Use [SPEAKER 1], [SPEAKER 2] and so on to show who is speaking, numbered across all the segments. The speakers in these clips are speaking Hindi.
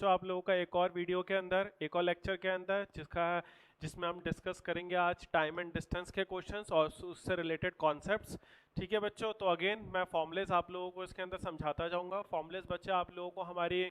[SPEAKER 1] बच्चों आप लोगों का एक और वीडियो के अंदर, एक और लेक्चर के अंदर जिसमें हम डिस्कस करेंगे आज टाइम एंड डिस्टेंस के क्वेश्चंस और उससे रिलेटेड कॉन्सेप्ट्स। ठीक है बच्चों, तो अगेन मैं फॉर्मुलेज आप लोगों को इसके अंदर समझाता जाऊंगा। फॉर्मुलेज बच्चे आप लोगों को हमारी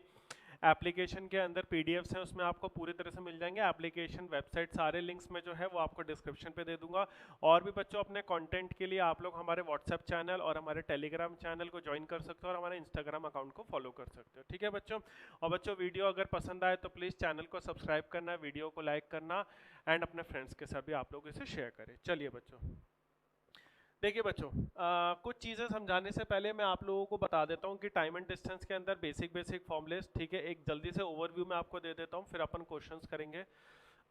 [SPEAKER 1] एप्लीकेशन के अंदर पीडीएफ्स हैं, उसमें आपको पूरी तरह से मिल जाएंगे। एप्लीकेशन, वेबसाइट, सारे लिंक्स में जो है वो आपको डिस्क्रिप्शन पे दे दूंगा। और भी बच्चों अपने कंटेंट के लिए आप लोग हमारे व्हाट्सएप चैनल और हमारे टेलीग्राम चैनल को ज्वाइन कर सकते हो और हमारे इंस्टाग्राम अकाउंट को फॉलो कर सकते हो। ठीक है बच्चों, और बच्चों वीडियो अगर पसंद आए तो प्लीज़ चैनल को सब्सक्राइब करना, वीडियो को लाइक करना एंड अपने फ्रेंड्स के साथ भी आप लोग इसे शेयर करें। चलिए बच्चों, देखिए बच्चों, कुछ चीज़ें समझाने से पहले मैं आप लोगों को बता देता हूँ कि टाइम एंड डिस्टेंस के अंदर बेसिक फॉर्मुलेस, ठीक है, एक जल्दी से ओवरव्यू मैं आपको दे देता हूँ, फिर अपन क्वेश्चंस करेंगे।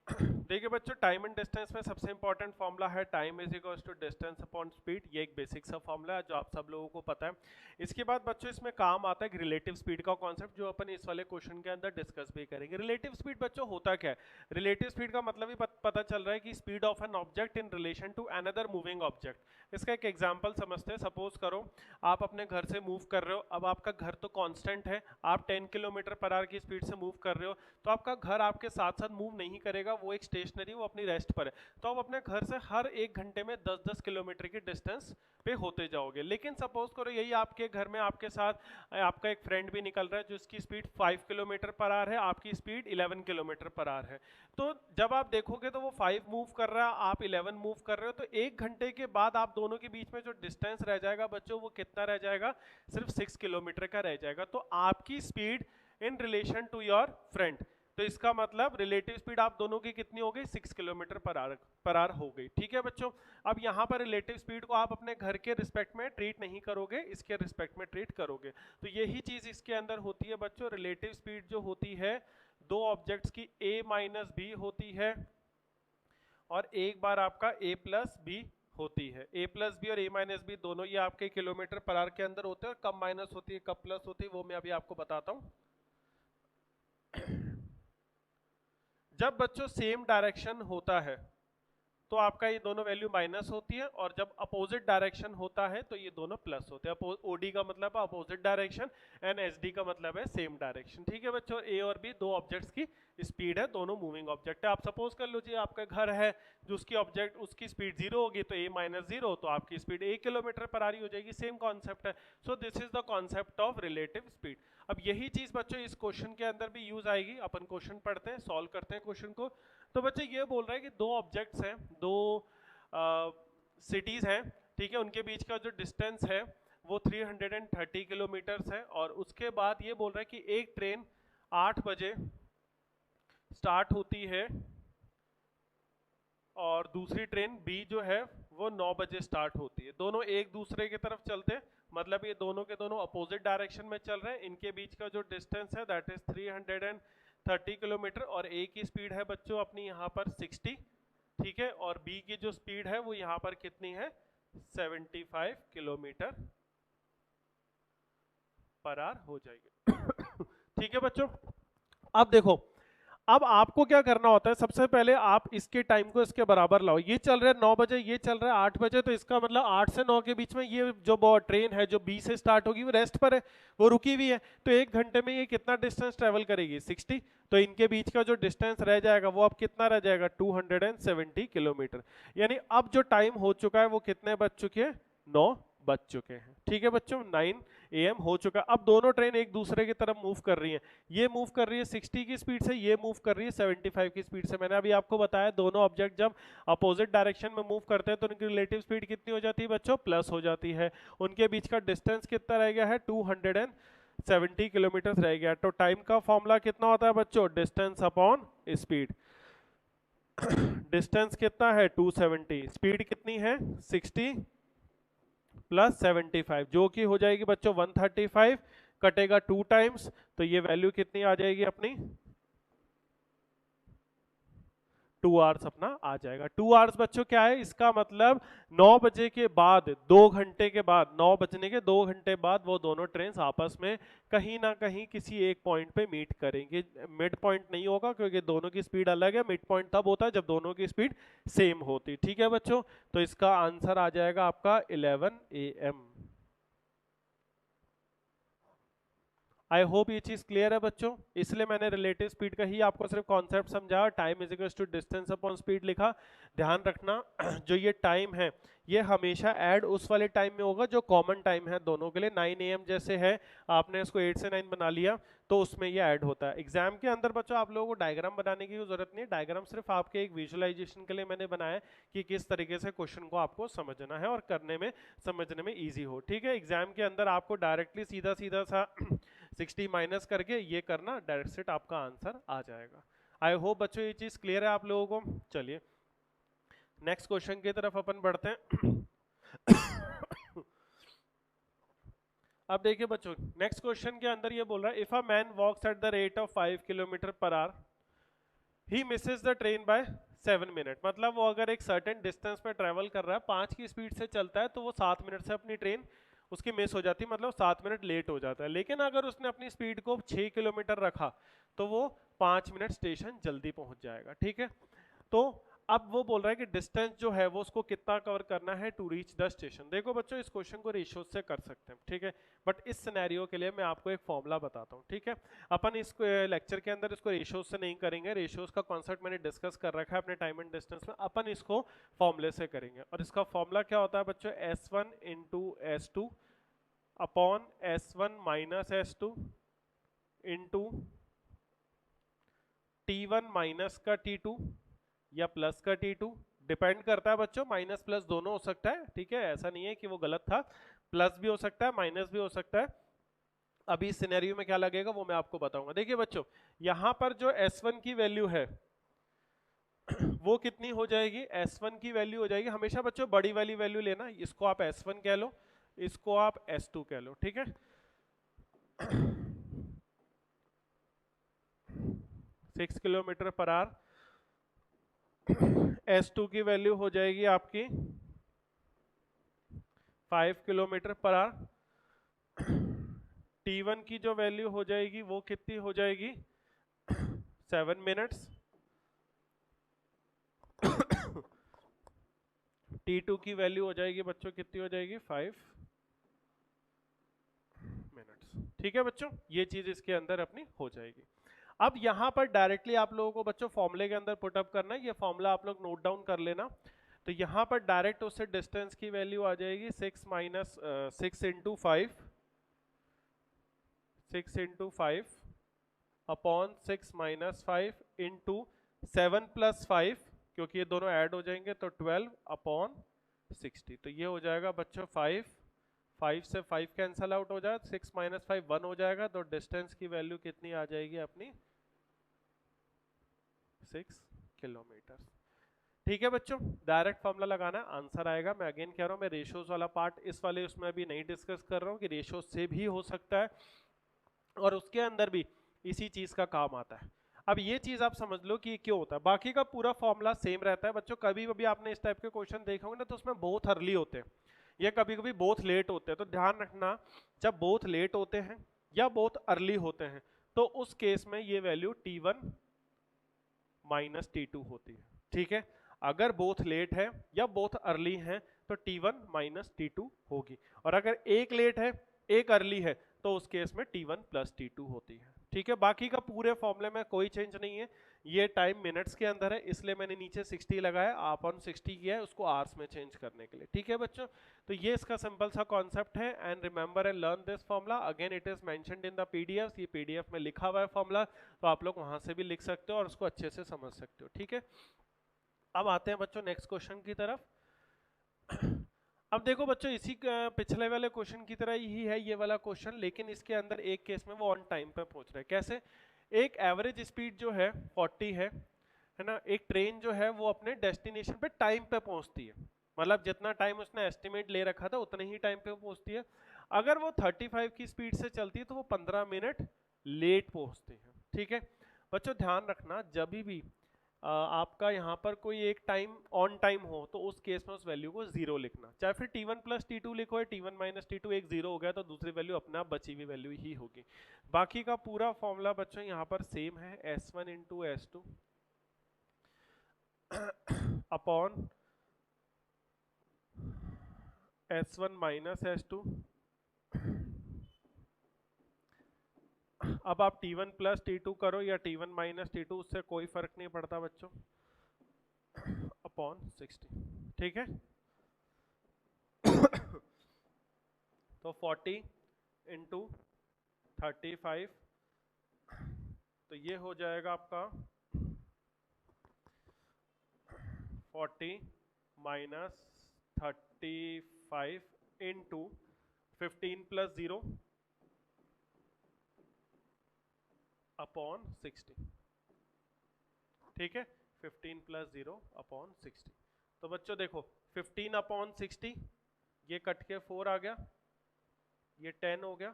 [SPEAKER 1] देखिए बच्चों, टाइम एंड डिस्टेंस में सबसे इंपॉर्टेंट फॉर्मूला है time is equals to distance upon speed. ये एक बेसिक सा फॉर्मूला है जो आप सब लोगों को पता है। इसके बाद बच्चों इसमें काम आता है रिलेटिव स्पीड का कॉन्सेप्ट, जो अपन इस वाले क्वेश्चन के अंदर डिस्कस भी करेंगे। रिलेटिव स्पीड बच्चों होता क्या है? रिलेटिव स्पीड का मतलब ही पता चल रहा है कि speed of an object in relation to another moving object. इसका एक एग्जाम्पल समझते हैं। सपोज करो आप अपने घर से मूव कर रहे हो, अब आपका घर तो कांस्टेंट है, आप 10 किलोमीटर पर आवर की स्पीड से मूव कर रहे हो, तो आपका घर आपके साथ साथ मूव नहीं करेगा, वो एक स्टेशनरी, वो अपनी रेस्ट पर है। तो आप अपने घर से हर एक घंटे में 10-10 किलोमीटर की डिस्टेंस पे होते जाओगे। लेकिन सपोज करो यही आपके घर में आपके साथ आपका एक फ्रेंड भी निकल रहा है जिसकी स्पीड 5 किलोमीटर पर आवर है, आपकी स्पीड 11 किलोमीटर पर आवर है। तो जब आप देखोगे तो वो 5 मूव कर रहा है, आप 11 मूव कर रहे हो, तो एक घंटे के बाद आप दोनों के बीच में जो डिस्टेंस रह जाएगा बच्चों, वो कितना रह जाएगा? सिर्फ 6 किलोमीटर का रह जाएगा। तो आपकी speed in relation to your friend, तो इसका मतलब रिलेटिव स्पीड आप दोनों की कितनी हो गई? 6 किलोमीटर पर आवर हो गई। ठीक है बच्चों, अब यहाँ पर रिलेटिव स्पीड को आप अपने घर के रिस्पेक्ट में ट्रीट नहीं करोगे, इसके रिस्पेक्ट में ट्रीट करोगे। तो यही चीज इसके अंदर होती है बच्चों। रिलेटिव स्पीड जो होती है दो ऑब्जेक्ट्स की a माइनस बी होती है, और एक बार आपका a प्लस बी होती है। a प्लस बी और a माइनस बी दोनों ये आपके किलोमीटर पर आवर के अंदर होते हैं, और कब माइनस होती है कब प्लस होती है वो मैं अभी आपको बताता हूँ। जब बच्चों सेम डायरेक्शन होता है तो आपका ये दोनों वैल्यू माइनस होती है, और जब अपोजिट डायरेक्शन होता है तो ये दोनों प्लस होते हैं। ओडी का मतलब है अपोजिट डायरेक्शन एंड एसडी का मतलब है सेम डायरेक्शन। ठीक है बच्चों, ए और बी दो ऑब्जेक्ट्स की स्पीड है, दोनों मूविंग ऑब्जेक्ट है। आप सपोज कर लो जी आपका घर है जो उसकी स्पीड 0 होगी, तो ए माइनस 0, तो आपकी स्पीड 1 किलोमीटर पर आवर हो जाएगी। सेम कॉन्सेप्ट है। So this is the concept of relative speed. अब यही चीज बच्चों इस क्वेश्चन के अंदर भी यूज आएगी। अपन क्वेश्चन पढ़ते हैं, सॉल्व करते हैं क्वेश्चन को। तो बच्चे ये बोल रहा है कि दो ऑब्जेक्ट्स हैं, दो सिटीज हैं, ठीक है, उनके बीच का जो डिस्टेंस है वो 330 किलोमीटर्स है, और उसके बाद ये बोल रहा है कि एक ट्रेन 8 बजे स्टार्ट होती है और दूसरी ट्रेन बी जो है वो 9 बजे स्टार्ट होती है। दोनों एक दूसरे की तरफ चलते हैं, मतलब ये दोनों के दोनों अपोजिट डायरेक्शन में चल रहे हैं। इनके बीच का जो डिस्टेंस है दैट इज 330 किलोमीटर, और ए की स्पीड है बच्चों अपनी यहाँ पर 60, ठीक है, और बी की जो स्पीड है वो यहाँ पर कितनी है? 75 किलोमीटर पर आवर हो जाएगी। ठीक है बच्चों, अब देखो, अब आपको क्या करना होता है, सबसे पहले आप इसके टाइम को इसके बराबर लाओ। ये चल रहा है 9 बजे, ये चल रहा है 8 बजे, तो इसका मतलब 8 से 9 के बीच में ये जो ट्रेन है जो बी से स्टार्ट होगी वो रेस्ट पर है, वो रुकी हुई है। तो एक घंटे में ये कितना डिस्टेंस ट्रेवल करेगी? 60। तो इनके बीच का जो डिस्टेंस रह जाएगा वो अब कितना रह जाएगा? 270 किलोमीटर। यानी अब जो टाइम हो चुका है वो कितने बज चुके हैं? 9 बज चुके हैं। ठीक है बच्चों, 9 AM हो चुका। अब दोनों ट्रेन एक दूसरे की तरफ मूव कर रही हैं। ये मूव कर रही है 60 की स्पीड से, ये मूव कर रही है 75 की स्पीड से। मैंने अभी आपको बताया दोनों ऑब्जेक्ट जब अपोजिट डायरेक्शन में मूव करते हैं तो उनकी रिलेटिव स्पीड कितनी हो जाती है बच्चों? प्लस हो जाती है। उनके बीच का डिस्टेंस कितना रह गया है? 270 किलोमीटर रह गया। तो टाइम का फॉर्मूला कितना होता है बच्चों? Distance upon speed. डिस्टेंस कितना है? 270, स्पीड कितनी है? 60 प्लस 75, जो कि हो जाएगी बच्चों 135, कटेगा 2 टाइम्स, तो ये वैल्यू कितनी आ जाएगी अपनी? 2 आवर्स अपना आ जाएगा। 2 आवर्स बच्चों क्या है? इसका मतलब 9 बजे के बाद 2 घंटे के बाद, 9 बजने के 2 घंटे बाद वो दोनों ट्रेन आपस में कहीं ना कहीं किसी एक पॉइंट पे मीट करेंगे। मिड पॉइंट नहीं होगा क्योंकि दोनों की स्पीड अलग है। मिड पॉइंट तब होता है जब दोनों की स्पीड सेम होती। ठीक है बच्चों, तो इसका आंसर आ जाएगा आपका 11 AM। आई होप ये चीज क्लियर है बच्चों। इसलिए मैंने रिलेटिव स्पीड का ही आपको सिर्फ कॉन्सेप्ट समझा, time is equal to distance upon speed लिखा। ध्यान रखना जो ये टाइम है ये हमेशा ऐड उस वाले टाइम में होगा जो कॉमन टाइम है दोनों के लिए। 9 AM जैसे है, आपने इसको 8 से 9 बना लिया तो उसमें ये ऐड होता है। एग्जाम के अंदर बच्चों आप लोगों को डायग्राम बनाने की जरूरत नहीं है, डायग्राम सिर्फ आपके एक विजुअलाइजेशन के लिए मैंने बनाया है कि किस तरीके से क्वेश्चन को आपको समझना है और करने में समझने में ईजी हो। ठीक है, एग्जाम के अंदर आपको डायरेक्टली सीधा सीधा सा 60 माइनस करके ये करना, डायरेक्ट सेट आपका आंसर आ जाएगा। आई होप बच्चों ये चीज क्लियर है आप लोगों को। चलिए नेक्स्ट क्वेश्चन की तरफ अपन बढ़ते हैं। अब देखिए बच्चों नेक्स्ट क्वेश्चन के अंदर ये बोल रहा है, if a man walks at the rate of 5 kilometre per hour he misses the train by 7 minute. मतलब वो अगर एक सर्टेन डिस्टेंस पे ट्रेवल कर रहा है, 5 की स्पीड से चलता है, तो वो 7 मिनट से अपनी ट्रेन उसकी मिस हो जाती है, मतलब 7 मिनट लेट हो जाता है। लेकिन अगर उसने अपनी स्पीड को 6 किलोमीटर रखा तो वो 5 मिनट स्टेशन जल्दी पहुंच जाएगा। ठीक है, तो अब वो बोल रहा है कि डिस्टेंस जो है वो उसको कितना कवर करना है टू रीच द स्टेशन। देखो बच्चों इस क्वेश्चन को रेशियो से कर सकते हैं, ठीक है, बट इस सिनेरियो के लिए मैं आपको एक फॉर्मूला बताता हूँ। ठीक है, अपन इस लेक्चर के अंदर इसको रेशियोज से नहीं करेंगे, रेशियोज का कॉन्सेप्ट मैंने डिस्कस कर रखा है अपने टाइम एंड डिस्टेंस में, अपन इसको फॉर्मूले से करेंगे। और इसका फॉर्मूला क्या होता है बच्चों, S1 into S2 upon S1 minus S2 into T1 minus का T2 या प्लस का T2, डिपेंड करता है बच्चों, माइनस प्लस दोनों हो सकता है। ठीक है, ऐसा नहीं है कि वो गलत था, प्लस भी हो सकता है माइनस भी हो सकता है। अभी सिनेरियो में क्या लगेगा वो मैं आपको बताऊंगा। देखिए बच्चों यहां पर जो S1 की वैल्यू है वो कितनी हो जाएगी, S1 की वैल्यू हो जाएगी, हमेशा बच्चों बड़ी वाली वैल्यू लेना, इसको आप S1 कह लो, इसको आप S2 कह लो। ठीक है, 6 किलोमीटर पर आवर, S2 की वैल्यू हो जाएगी आपकी 5 किलोमीटर पर आवर, T1 की जो वैल्यू हो जाएगी वो कितनी हो जाएगी 7 मिनट्स, T2 की वैल्यू हो जाएगी बच्चों कितनी हो जाएगी 5 मिनट्स। ठीक है बच्चों, ये चीज इसके अंदर अपनी हो जाएगी। अब यहां पर डायरेक्टली आप लोगों को बच्चों फॉर्मूले के अंदर पुटअप करना है, ये फॉर्मूला आप लोग नोट डाउन कर लेना। तो यहां पर डायरेक्ट उससे डिस्टेंस की वैल्यू आ जाएगी 6 minus 6 into 5, 6 into 5 upon 6 minus 5 into 7 plus 5, क्योंकि ये दोनों ऐड हो जाएंगे तो 12 अपॉन 60। तो ये हो जाएगा बच्चों 5 से 5 कैंसल आउट हो जाए, 6 माइनस 5 1 हो जाएगा, तो डिस्टेंस की वैल्यू कितनी आ जाएगी अपनी 6 किलोमीटर। ठीक है बच्चों, डायरेक्ट फॉर्मूला लगाना आंसर आएगा। मैं अगेन कह रहा हूँ, मैं रेशियोज वाला पार्ट इस वाले उसमें अभी नहीं डिस्कस कर रहा हूँ कि रेशियोज से भी हो सकता है और उसके अंदर भी इसी चीज का काम आता है। अब ये चीज आप समझ लो कि क्यों होता है, बाकी का पूरा फॉर्मूला सेम रहता है बच्चों। कभी कभी आपने इस टाइप के क्वेश्चन देखे होंगे ना, तो उसमें बहुत अर्ली होते हैं या कभी कभी बहुत लेट होते हैं। तो ध्यान रखना, जब बहुत लेट होते हैं या बहुत अर्ली होते हैं तो उस केस में ये वैल्यू T1 माइनस T2 होती है। ठीक है, अगर बहुत लेट है या बहुत अर्ली है तो T1 माइनस T2 होगी, और अगर एक लेट है एक अर्ली है तो उस केस में T1 प्लस T2 होती है। ठीक है, बाकी का पूरे फॉर्मूले में कोई चेंज नहीं है, ये टाइम मिनट्स के अंदर है इसलिए मैंने नीचे 60 लगाया, अपन 60 किया है उसको आवर्स में चेंज करने के लिए। ठीक है बच्चों, तो ये इसका सिंपल सा कॉन्सेप्ट है। And remember and learn this formula, again it is mentioned in the PDF, ये पीडीएफ में लिखा हुआ है फॉर्मूला, तो आप लोग वहां से भी लिख सकते हो और उसको अच्छे से समझ सकते हो। ठीक है, अब आते हैं बच्चों नेक्स्ट क्वेश्चन की तरफ। अब देखो बच्चों इसी पिछले वाले क्वेश्चन की तरह ही है ये वाला क्वेश्चन, लेकिन इसके अंदर एक केस में वो ऑन टाइम पे पहुंच रहा है। कैसे, एक एवरेज स्पीड जो है 40 है ना, एक ट्रेन जो है वो अपने डेस्टिनेशन पे टाइम पे पहुंचती है, मतलब जितना टाइम उसने एस्टिमेट ले रखा था उतने ही टाइम पे पहुंचती है। अगर वो 35 की स्पीड से चलती है तो वो 15 मिनट लेट पहुंचती है। ठीक है बच्चों, ध्यान रखना जब भी आपका यहाँ पर कोई एक टाइम ऑन टाइम हो तो उस केस में उस वैल्यू को जीरो लिखना, चाहे फिर T1 प्लस T2 लिखो या T1 माइनस T2, एक जीरो हो गया तो दूसरी वैल्यू अपना बची हुई वैल्यू ही होगी। बाकी का पूरा फॉर्मूला बच्चों यहाँ पर सेम है, S1 into S2 upon S1 minus S2 अब आप T1 प्लस T2 करो या T1 माइनस T2, उससे कोई फर्क नहीं पड़ता बच्चों, अपॉन 60, ठीक है। तो 40 इंटू 35, तो ये हो जाएगा आपका 40 माइनस 35 इंटू 15 प्लस 0 अपॉन 60, ठीक है। 15 प्लस 0 अपॉन 60, तो बच्चों देखो 15 अपॉन 60, ये कट के 4 आ गया, ये 10 हो गया,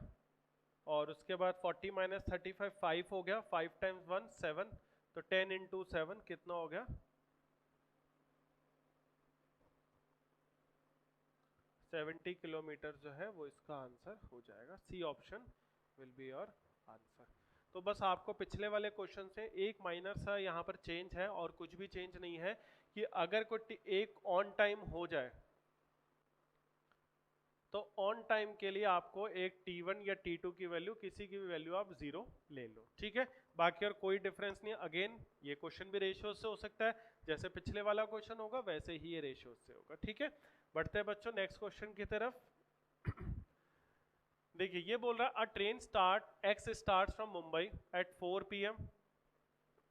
[SPEAKER 1] और उसके बाद 40 माइनस 35 5 हो गया, 5 टाइम्स 1 7, तो 10 इंटू 7 कितना हो गया 70 किलोमीटर जो है वो इसका आंसर हो जाएगा। C option will be your answer. तो बस आपको पिछले वाले क्वेश्चन से एक माइनर सा यहाँ पर चेंज है और कुछ भी चेंज नहीं है कि अगर कोई एक ऑन टाइम हो जाए तो ऑन टाइम के लिए आपको एक T1 या T2 की वैल्यू, किसी की भी वैल्यू आप 0 ले लो, ठीक है। बाकी और कोई डिफरेंस नहीं है। अगेन ये क्वेश्चन भी रेशियो से हो सकता है, जैसे पिछले वाला क्वेश्चन होगा वैसे ही ये रेशियो से होगा, ठीक है। बढ़ते हैं बच्चों नेक्स्ट क्वेश्चन की तरफ। देखिए ये बोल रहा है a train X starts from Mumbai at 4 PM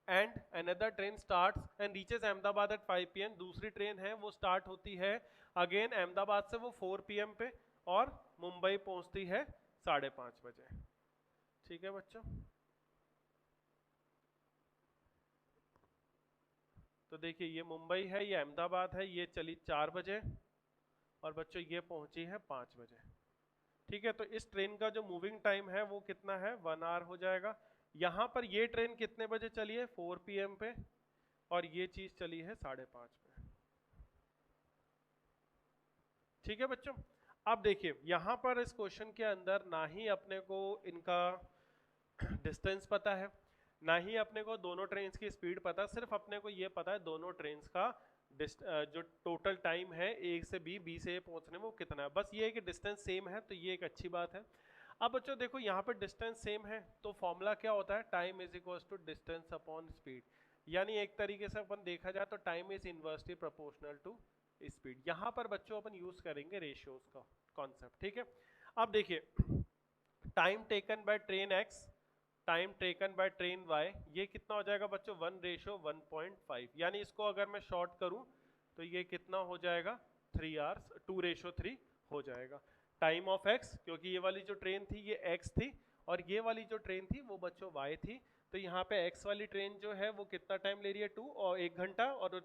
[SPEAKER 1] and another train starts and reaches Ahmedabad at 5 PM। दूसरी ट्रेन है वो स्टार्ट होती है अगेन अहमदाबाद से, वो 4 PM पे, और मुंबई पहुंचती है 5:30 बजे, ठीक है बच्चों। तो देखिए ये मुंबई है, ये अहमदाबाद है, ये चली 4 बजे और बच्चों ये पहुंची है 5 बजे, ठीक है। तो इस ट्रेन का जो मूविंग टाइम है वो कितना है 1 आवर हो जाएगा। यहां पर ये ट्रेन कितने बजे चली है 4 PM पे, और ये चीज चली है 5:30 पे, ठीक है बच्चों। अब देखिए यहां पर इस क्वेश्चन के अंदर ना ही अपने को इनका डिस्टेंस पता है, ना ही अपने को दोनों ट्रेन्स की स्पीड पता, सिर्फ अपने को ये पता है दोनों ट्रेन्स का जो टोटल टाइम है A से B से A पहुंचने में वो कितना है। बस ये है कि डिस्टेंस सेम है, तो ये एक अच्छी बात है। अब बच्चों देखो यहाँ पर डिस्टेंस सेम है तो फॉर्मूला क्या होता है, time is equals to distance upon speed, यानी एक तरीके से अपन देखा जाए तो time is inversely proportional to speed. यहाँ पर बच्चों अपन यूज करेंगे रेशियोज का कॉन्सेप्ट, ठीक है। अब देखिए time taken by train X, time taken by train y, ये कितना हो जाएगा बच्चों 1:1.5, यानी इसको अगर मैं शॉर्ट करूं तो ये कितना हो जाएगा 3 आवर्स 2:3 हो जाएगा। टाइम ऑफ x, क्योंकि ये वाली जो ट्रेन थी ये x थी और ये वाली जो ट्रेन थी वो बच्चों y थी, तो यहाँ पे x वाली ट्रेन जो है वो कितना टाइम ले रही है 2 और 1 घंटा, और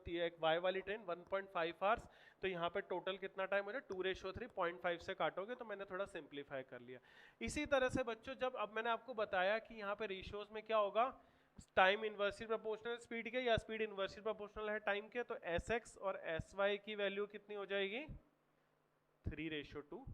[SPEAKER 1] y वाली ट्रेन 1.5 आवर्स, तो यहाँ पे टोटल कितना टाइम हो जाए 2:3.5 से काटोगे, तो मैंने थोड़ा सिंप्लीफाई कर लिया। इसी तरह से बच्चों जब अब मैंने आपको बताया कि यहाँ पे रेशियोज में क्या होगा, टाइम इनवर्सली प्रोपोर्शनल स्पीड के या स्पीड इनवर्सली प्रोपोर्शनल है टाइम के, तो Sx और Sy की वैल्यू कितनी हो जाएगी 3:2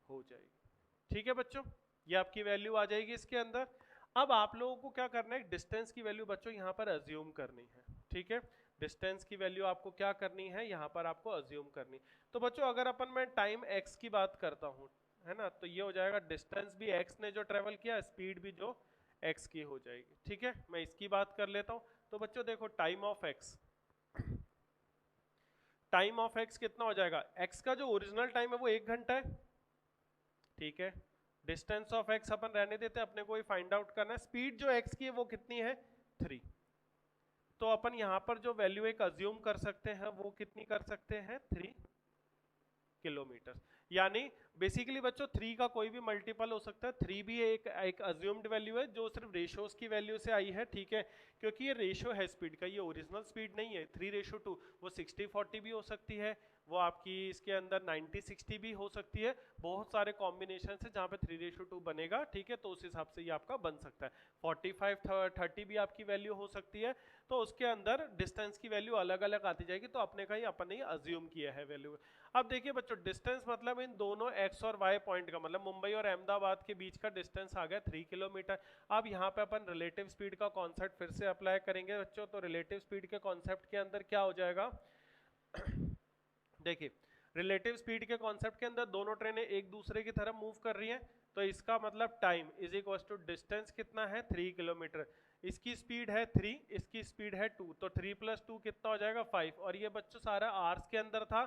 [SPEAKER 1] हो जाएगी, ठीक है बच्चों। ये आपकी वैल्यू आ जाएगी इसके अंदर। अब आप लोगों को क्या करना है, डिस्टेंस की वैल्यू बच्चों यहाँ पर अज्यूम करनी है, ठीक है। डिस्टेंस की वैल्यू आपको क्या करनी है, यहाँ पर आपको अज्यूम करनी। तो बच्चों अगर अपन मैं टाइम x की बात करता हूँ, है ना, तो ये हो जाएगा डिस्टेंस भी x ने जो ट्रेवल किया, स्पीड भी जो x की हो जाएगी, ठीक है। मैं इसकी बात कर लेता हूँ। तो बच्चों देखो time of x, time of x कितना हो जाएगा, x का जो ओरिजिनल टाइम है वो 1 घंटा है, ठीक है। डिस्टेंस ऑफ x अपन रहने देते हैं, अपने को ही फाइंड आउट करना है। स्पीड जो x की है वो कितनी है 3, तो अपन यहाँ पर जो वैल्यू एक अज्यूम कर सकते हैं वो कितनी कर सकते हैं 3 किलोमीटर। यानी बेसिकली बच्चों 3 का कोई भी मल्टीपल हो सकता है, 3 भी एक अज्यूम्ड वैल्यू है जो सिर्फ रेशियोज की वैल्यू से आई है, ठीक है, क्योंकि ये रेशियो है स्पीड का, ये ओरिजिनल स्पीड नहीं है। 3:2 वो 60-40 भी हो सकती है, वो आपकी इसके अंदर 90-60 भी हो सकती है, बहुत सारे कॉम्बिनेशन है जहाँ पे 3:2 बनेगा, ठीक है। तो उस हिसाब से ये आपका बन सकता है। 45-30 भी आपकी वैल्यू हो सकती है, तो उसके अंदर डिस्टेंस की वैल्यू अलग अलग आती जाएगी, तो अपने का ही अपन ने अज्यूम किया है वैल्यू। अब देखिए बच्चों डिस्टेंस मतलब इन दोनों x और y पॉइंट का, मतलब मुंबई और अहमदाबाद के बीच का डिस्टेंस आ गया 3 किलोमीटर। अब यहाँ पे अपन रिलेटिव स्पीड का कॉन्सेप्ट फिर से अप्लाई करेंगे बच्चों। तो रिलेटिव स्पीड के कॉन्सेप्ट के अंदर क्या हो जाएगा देखिए रिलेटिव स्पीड के कॉन्सेप्ट के अंदर दोनों ट्रेनें एक दूसरे की तरफ मूव कर रही हैं, तो इसका मतलब time is equal to distance कितना है 3 किलोमीटर, इसकी स्पीड है 3, इसकी स्पीड है 2, तो 3 + 2 कितना हो जाएगा 5, और ये बच्चों सारा आवर्स के अंदर था,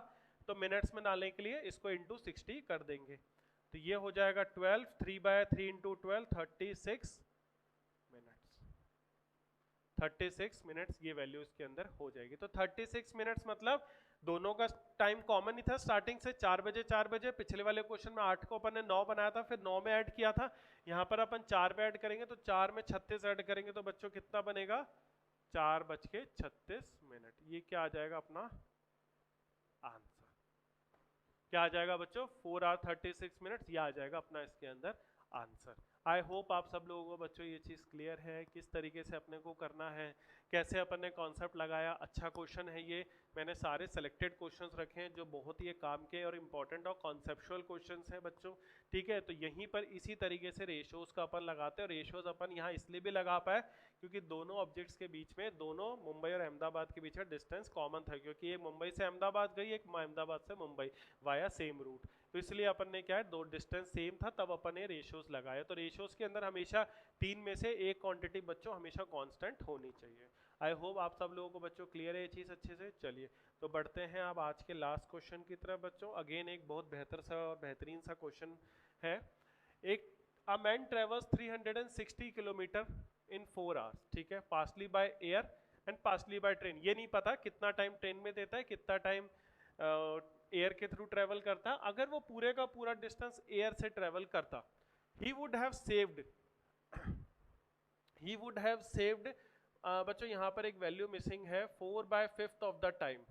[SPEAKER 1] तो मिनट्स में डालने के लिए इसको इंटू 60 कर देंगे, तो ये हो जाएगा 12, 3/3 इंटू 12 36 मिनट्स, 36 मिनट्स ये वैल्यू इसके अंदर हो जाएगी। तो 36 मिनट्स मतलब दोनों का टाइम कॉमन ही था स्टार्टिंग से, 4 बजे 4 बजे, पिछले वाले क्वेश्चन में 8 को अपन ने 9 बनाया था, फिर 9 में ऐड किया था, यहाँ पर अपन 4 में ऐड करेंगे, तो 4 में 36 ऐड करेंगे, तो बच्चों कितना बनेगा 4:36। ये क्या आ जाएगा अपना आंसर, क्या आ जाएगा बच्चों 4 hours 36 minutes, ये आ जाएगा अपना इसके अंदर आंसर। आई होप आप सब लोगों को बच्चों ये चीज़ क्लियर है किस तरीके से अपने को करना है, कैसे अपन ने कॉन्सेप्ट लगाया। अच्छा क्वेश्चन है ये, मैंने सारे सेलेक्टेड क्वेश्चंस रखे हैं जो बहुत ही काम के और इम्पोर्टेंट और कॉन्सेप्चुअल क्वेश्चंस हैं बच्चों, ठीक है। तो यहीं पर इसी तरीके से रेशोज का अपन लगाते हैं, और रेशोज अपन यहाँ इसलिए भी लगा पाए क्योंकि दोनों ऑब्जेक्ट्स के बीच में, दोनों मुंबई और अहमदाबाद के बीच में डिस्टेंस कॉमन था, क्योंकि एक मुंबई से अहमदाबाद गई, एक अहमदाबाद से मुंबई वाया सेम रूट, तो इसलिए अपन ने क्या है दो डिस्टेंस सेम था, तब अपन ने रेशियोज लगाया। तो रेशियोज के अंदर हमेशा 3 में से एक क्वांटिटी बच्चों हमेशा कांस्टेंट होनी चाहिए। आई होप आप सब लोगों को बच्चों क्लियर है ये चीज़ अच्छे से। चलिए तो बढ़ते हैं अब आज के लास्ट क्वेश्चन की तरफ बच्चों। अगेन एक बहुत बेहतर सा और बेहतरीन सा क्वेश्चन है। एक a man travels 360 kilometre in 4 hours, ठीक है, partly by air and partly by train. ये नहीं पता कितना टाइम ट्रेन में देता है, कितना टाइम एयर के थ्रू ट्रेवल करता। अगर वो पूरे का पूरा डिस्टेंस एयर से ट्रेवल करता, ही वुड हैव सेव्ड बच्चों यहाँ पर एक वैल्यू मिसिंग है, 4/5 ऑफ द टाइम,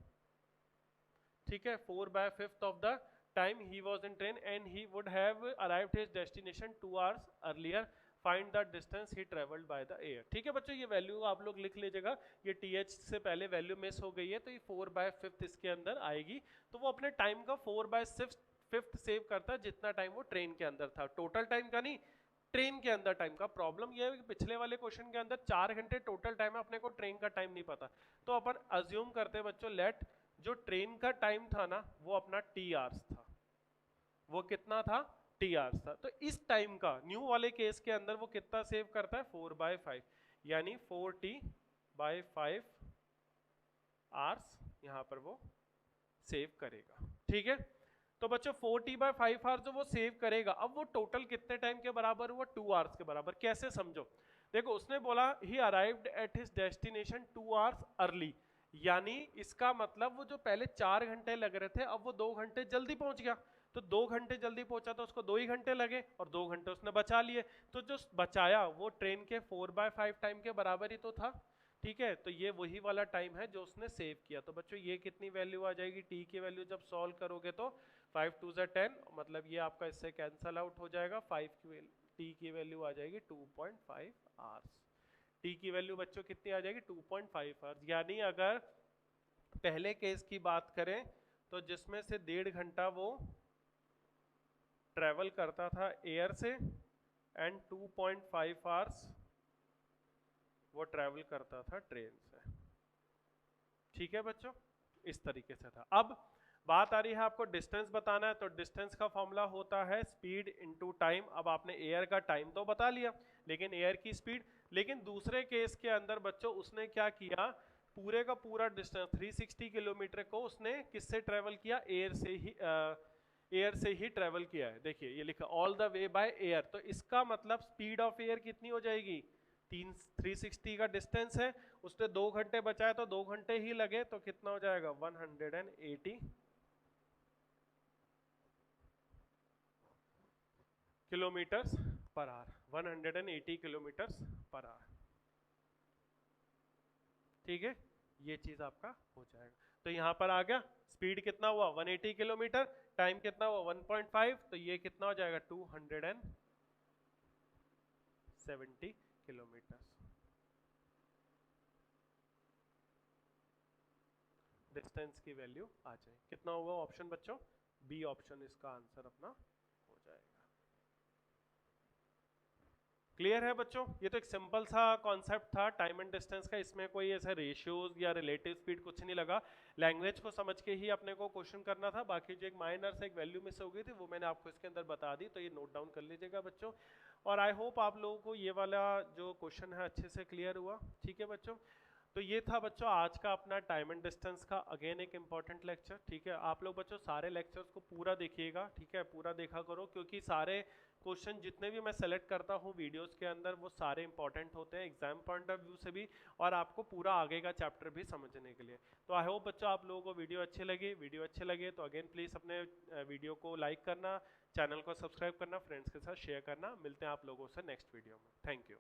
[SPEAKER 1] ठीक है, 4/5 of the time he was in train and he would have arrived his destination 2 hours earlier, find the distance he travelled by the air. ठीक है बच्चों, ये वैल्यू आप लोग लिख लीजिएगा, ये टीएच से पहले वैल्यू मिस हो गई है, तो ये 4/5 इसके अंदर आएगी। तो वो अपने टाइम का 4/5 सेव करता है, जितना टाइम वो ट्रेन के अंदर था, टोटल टाइम का नहीं, ट्रेन के अंदर टाइम का। प्रॉब्लम ये है कि पिछले वाले क्वेश्चन के अंदर 4 घंटे टोटल टाइम है, अपने को ट्रेन का टाइम नहीं पता, तो अपन अज्यूम करते हैं बच्चों, लेट जो ट्रेन का टाइम था ना वो अपना टी आवर्स था, वो कितना था टी आवर्स था। तो इस टाइम का न्यू वाले केस के अंदर वो कितना सेव करता है 4/5, यानी 4t/5 आवर्स यहाँ पर वो सेव करेगा। ठीक है, तो बच्चों 4t/5 आवर्स जो वो सेव करेगा, अब वो टोटल कितने टाइम के बराबर हुआ 2 आवर्स के बराबर। कैसे समझो, देखो उसने बोला ही arrived at his destination 2 hours early, यानी इसका मतलब वो जो पहले 4 घंटे लग रहे थे अब वो 2 घंटे जल्दी पहुंच गया, तो 2 घंटे जल्दी पहुंचा तो उसको 2 ही घंटे लगे और 2 घंटे उसने बचा लिए, तो जो बचाया वो ट्रेन के 4/5 टाइम के बराबर ही तो था। ठीक है, तो ये वही वाला टाइम है जो उसने सेव किया। तो बच्चों ये कितनी वैल्यू आ जाएगी, टी की वैल्यू जब सॉल्व करोगे तो 5 2 10, मतलब ये आपका इससे कैंसल आउट हो जाएगा, 5 की टी की वैल्यू आ जाएगी 2.5 आवर्स। टी की वैल्यू बच्चों कितनी आ जाएगी 2.5 आवर्स, यानी अगर पहले केस की बात करें तो जिसमें से 1.5 घंटा वो ट्रेवल करता था एयर से एंड 2.5 आवर्स वो ट्रेवल करता था ट्रेन से। ठीक है बच्चों, इस तरीके से था। अब बात आ रही है आपको डिस्टेंस बताना है, तो डिस्टेंस का फॉर्मूला होता है स्पीड इनटू टाइम। अब आपने एयर का टाइम तो बता लिया, लेकिन एयर की स्पीड, लेकिन दूसरे केस के अंदर बच्चों उसने क्या किया, पूरे का पूरा डिस्टेंस 360 किलोमीटर को उसने किससे ट्रेवल किया, एयर से ही ट्रेवल किया है। देखिए ये लिखा all the way by air, तो इसका मतलब स्पीड ऑफ एयर कितनी हो जाएगी, 360 का डिस्टेंस है, उसने 2 घंटे बचाए तो 2 घंटे ही लगे, तो कितना हो जाएगा 180 kilometres per hour, 180 kilometres per hour. ठीक है, ये चीज आपका हो जाएगा। तो यहां पर आ गया स्पीड कितना हुआ 180 किलोमीटर, टाइम कितना हुआ 1.5, तो ये कितना हो जाएगा 270 किलोमीटर। डिस्टेंस की वैल्यू आ जाए, कितना हुआ ऑप्शन बच्चों बी ऑप्शन इसका आंसर अपना हो जाएगा। क्लियर है बच्चों? ये तो एक सिंपल सा कॉन्सेप्ट था टाइम एंड डिस्टेंस का, इसमें कोई ऐसा रेशियोज या रिलेटिव स्पीड कुछ नहीं लगा। लैंग्वेज को समझ के ही अपने को क्वेश्चन करना था, बाकी जो एक माइनर से एक वैल्यू मिस हो गई थी वो मैंने आपको इसके अंदर बता दी, तो ये नोट डाउन कर लीजिएगा बच्चों। और आई होप आप लोगों को ये वाला जो क्वेश्चन है अच्छे से क्लियर हुआ। ठीक है बच्चों, तो ये था बच्चों आज का अपना टाइम एंड डिस्टेंस का अगेन एक इंपॉर्टेंट लेक्चर। ठीक है, आप लोग बच्चों सारे लेक्चर्स को पूरा देखिएगा, ठीक है, पूरा देखा करो, क्योंकि सारे क्वेश्चन जितने भी मैं सेलेक्ट करता हूँ वीडियोस के अंदर वो सारे इंपॉर्टेंट होते हैं एग्जाम पॉइंट ऑफ व्यू से भी, और आपको पूरा आगे का चैप्टर भी समझने के लिए। तो आई होप बच्चों आप लोगों को वीडियो अच्छे लगे तो अगेन प्लीज़ अपने वीडियो को लाइक करना, चैनल को सब्सक्राइब करना, फ्रेंड्स के साथ शेयर करना। मिलते हैं आप लोगों से नेक्स्ट वीडियो में। Thank you.